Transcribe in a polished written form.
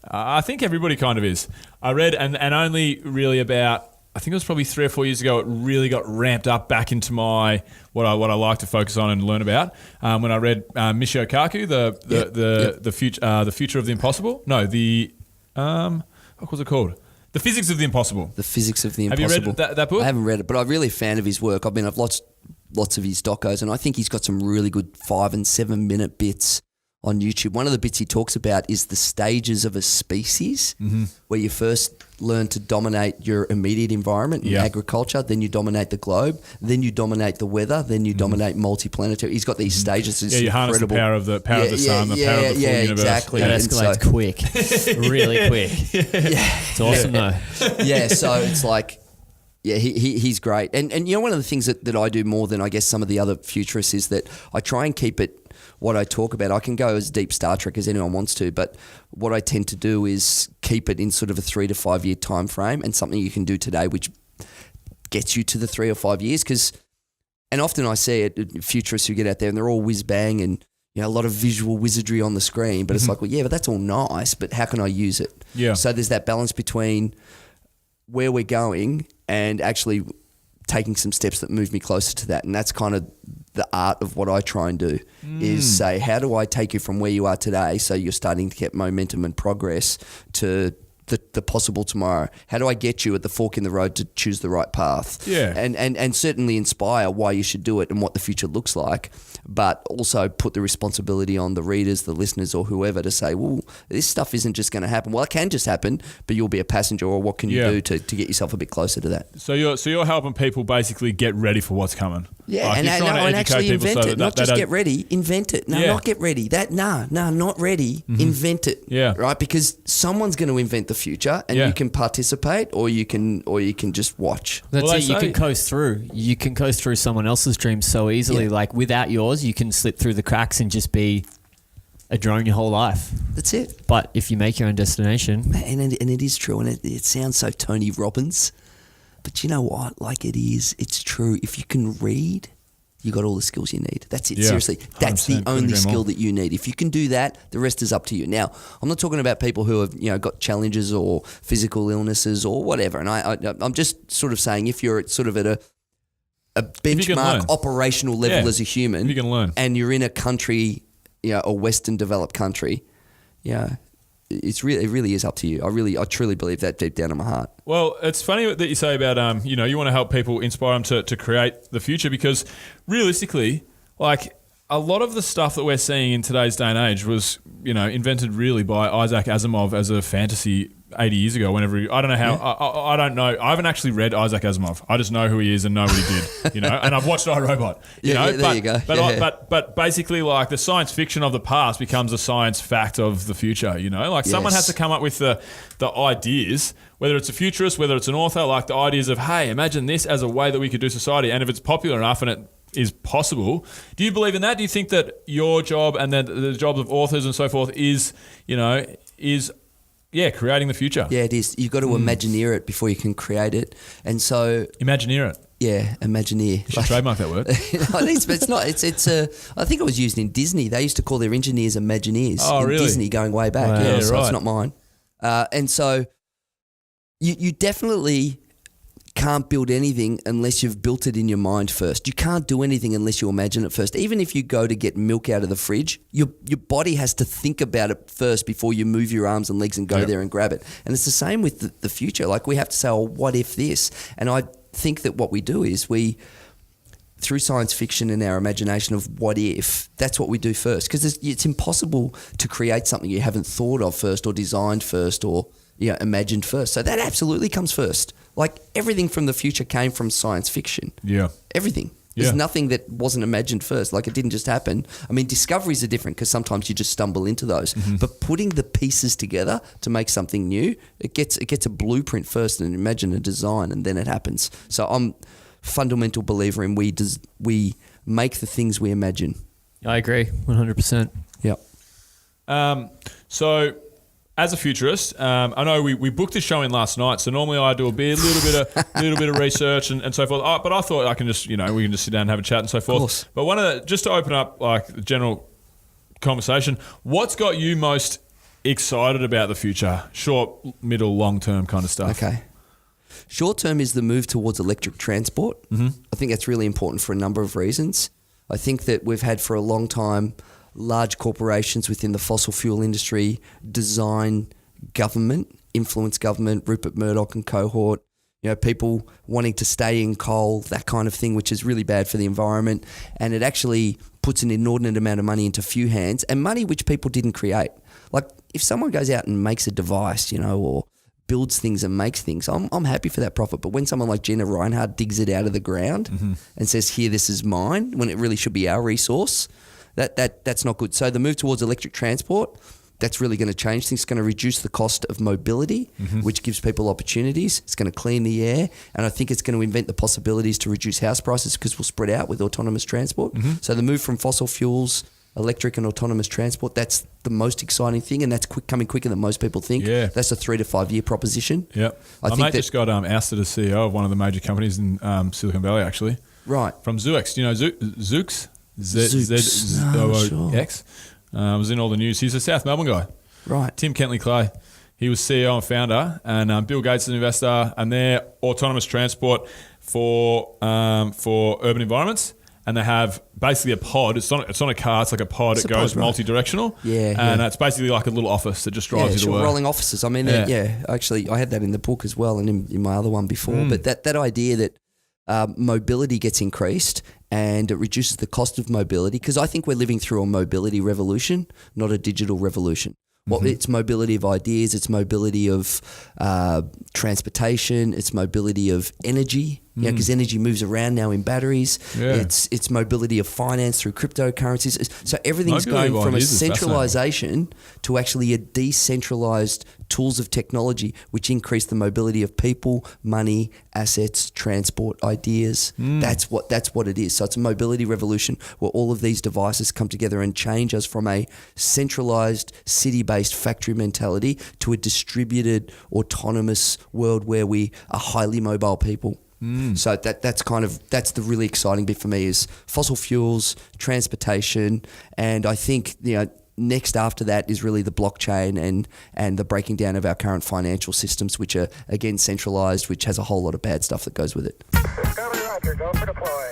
I think everybody kind of is. I read, and only really about, I think it was probably 3 or 4 years ago, it really got ramped up back into my what I like to focus on and learn about. When I read Michio Kaku, the future of the impossible. No, what was it called? The Physics of the Impossible. The Physics of the Impossible. Have you read that book? I haven't read it, but I'm really a fan of his work. I've watched lots of his docos, and I think he's got some really good 5 and 7 minute bits on YouTube. One of the bits he talks about is the stages of a species, where you first learn to dominate your immediate environment in agriculture, then you dominate the globe, then you dominate the weather, then you dominate multiplanetary. He's got these stages. It's you harness the power of the sun, the power of the full universe. Exactly. That escalates quick, really quick. It's awesome though. So it's like, he's great. And you know, one of the things that I do more than I guess some of the other futurists is that I try and keep it, what I talk about, I can go as deep Star Trek as anyone wants to, but what I tend to do is keep it in sort of a 3 to 5 year time frame, and something you can do today which gets you to the 3 or 5 years. And often I see it, futurists who get out there and they're all whiz bang and, you know, a lot of visual wizardry on the screen, but it's like, well, yeah, but that's all nice, but how can I use it? Yeah. So there's that balance between where we're going and actually taking some steps that move me closer to that. And that's kind of the art of what I try and do, is say, how do I take you from where you are today, so you're starting to get momentum and progress, to the possible tomorrow? How do I get you at the fork in the road to choose the right path? Yeah. And certainly inspire why you should do it and what the future looks like, but also put the responsibility on the readers, the listeners, or whoever to say, well, this stuff isn't just going to happen. Well, it can just happen, but you'll be a passenger, or what can you do to get yourself a bit closer to that? So you're helping people basically get ready for what's coming. Yeah, like, and actually invent it. Not just get ready, invent it. No, not get ready. Not ready. Invent it. Yeah. Right? Because someone's going to invent the future, and you can participate, or you can just watch. That's it. You can coast through. You can coast through someone else's dreams so easily. Yeah. Like without yours, you can slip through the cracks and just be a drone your whole life. That's it. But if you make your own destination, and it is true, and it sounds so Tony Robbins. But you know what? Like, it's true. If you can read, you got all the skills you need. That's it. Yeah, Seriously. That's the only skill that you need. If you can do that, the rest is up to you. Now, I'm not talking about people who have, you know, got challenges or physical illnesses or whatever. And I'm just sort of saying, if you're sort of at a benchmark operational level as a human, you can learn, and you're in a country, you know, a Western developed country, yeah. It really is up to you. I truly believe that deep down in my heart. Well, it's funny that you say about, you know, you want to help people, inspire them to create the future, because realistically, like, a lot of the stuff that we're seeing in today's day and age was, you know, invented really by Isaac Asimov as a fantasy 80 years ago. I don't know how, I don't know. I haven't actually read Isaac Asimov. I just know who he is and know what he did, you know, and I've watched iRobot, you know. There you go. But basically, like, the science fiction of the past becomes a science fact of the future, you know. Like, someone has to come up with the ideas, whether it's a futurist, whether it's an author, like the ideas of, hey, imagine this as a way that we could do society. And if it's popular enough and it is possible, do you believe in that? Do you think that your job and then the jobs of authors and so forth is creating the future? Yeah, it is. You've got to imagineer it before you can create it. And so... Imagineer it. Yeah, Imagineer. You should trademark that word. No, it is, but it's not. I think it was used in Disney. They used to call their engineers Imagineers. Oh, really? Disney, going way back. Wow. Yeah, so right. It's not mine. And so you definitely can't build anything unless you've built it in your mind first. You can't do anything unless you imagine it first. Even if you go to get milk out of the fridge, your body has to think about it first before you move your arms and legs and go there and grab it. And it's the same with the future. Like, we have to say, oh, what if this? And I think that what we do is through science fiction and our imagination of what if, that's what we do first. Because it's impossible to create something you haven't thought of first, or designed first, or imagined first. So that absolutely comes first. Like, everything from the future came from science fiction. Yeah. Everything. There's nothing that wasn't imagined first. Like, it didn't just happen. I mean, discoveries are different because sometimes you just stumble into those. But putting the pieces together to make something new, it gets a blueprint first, and imagine a design, and then it happens. So I'm fundamental believer in we make the things we imagine. I agree 100%. Yep. So, as a futurist, I know we booked this show in last night, so normally I do a little bit of research and so forth. But I thought I can just, we can just sit down and have a chat and so forth. But just to open up, like, the general conversation, what's got you most excited about the future? Short, middle, long term kind of stuff. Okay. Short term is the move towards electric transport. Mm-hmm. I think that's really important for a number of reasons. I think that we've had for a long time large corporations within the fossil fuel industry design government, influence government, Rupert Murdoch and cohort, people wanting to stay in coal, that kind of thing, which is really bad for the environment. And it actually puts an inordinate amount of money into few hands, and money which people didn't create. Like if someone goes out and makes a device, or builds things and makes things, I'm happy for that profit. But when someone like Gina Reinhardt digs it out of the ground and says, here, this is mine, when it really should be our resource, that's not good. So the move towards electric transport, that's really going to change things. It's going to reduce the cost of mobility, which gives people opportunities. It's going to clean the air. And I think it's going to invent the possibilities to reduce house prices because we'll spread out with autonomous transport. So the move from fossil fuels, electric and autonomous transport, that's the most exciting thing. And that's coming quicker than most people think. Yeah. That's a 3 to 5 year proposition. Yep. My mate just got ousted as CEO of one of the major companies in Silicon Valley, actually. Right. From Zoox. Do you know Zoox? Z-O-O-X. Was in all the news. He's a South Melbourne guy. Right. Tim Kentley-Clay. He was CEO and founder, and Bill Gates is an investor, and they're autonomous transport for urban environments. And they have basically a pod. It's not a car. It's like a pod. It goes multi-directional. Yeah. And it's basically like a little office that just drives you to work. Rolling offices. I mean, actually, I had that in the book as well, and in my other one before. But that idea that mobility gets increased and it reduces the cost of mobility, because I think we're living through a mobility revolution, not a digital revolution. Well, it's mobility of ideas, it's mobility of transportation, it's mobility of energy, because energy moves around now in batteries. Yeah. It's mobility of finance through cryptocurrencies. So everything's going from a centralization to actually a decentralized tools of technology, which increase the mobility of people, money, assets, transport, ideas. That's what it is. So it's a mobility revolution where all of these devices come together and change us from a centralized, city-based factory mentality to a distributed, autonomous world where we are highly mobile people. So that's the really exciting bit for me is fossil fuels, transportation, and I think next after that is really the blockchain and the breaking down of our current financial systems, which are again centralized, which has a whole lot of bad stuff that goes with it. Discovery Roger, go for deploy.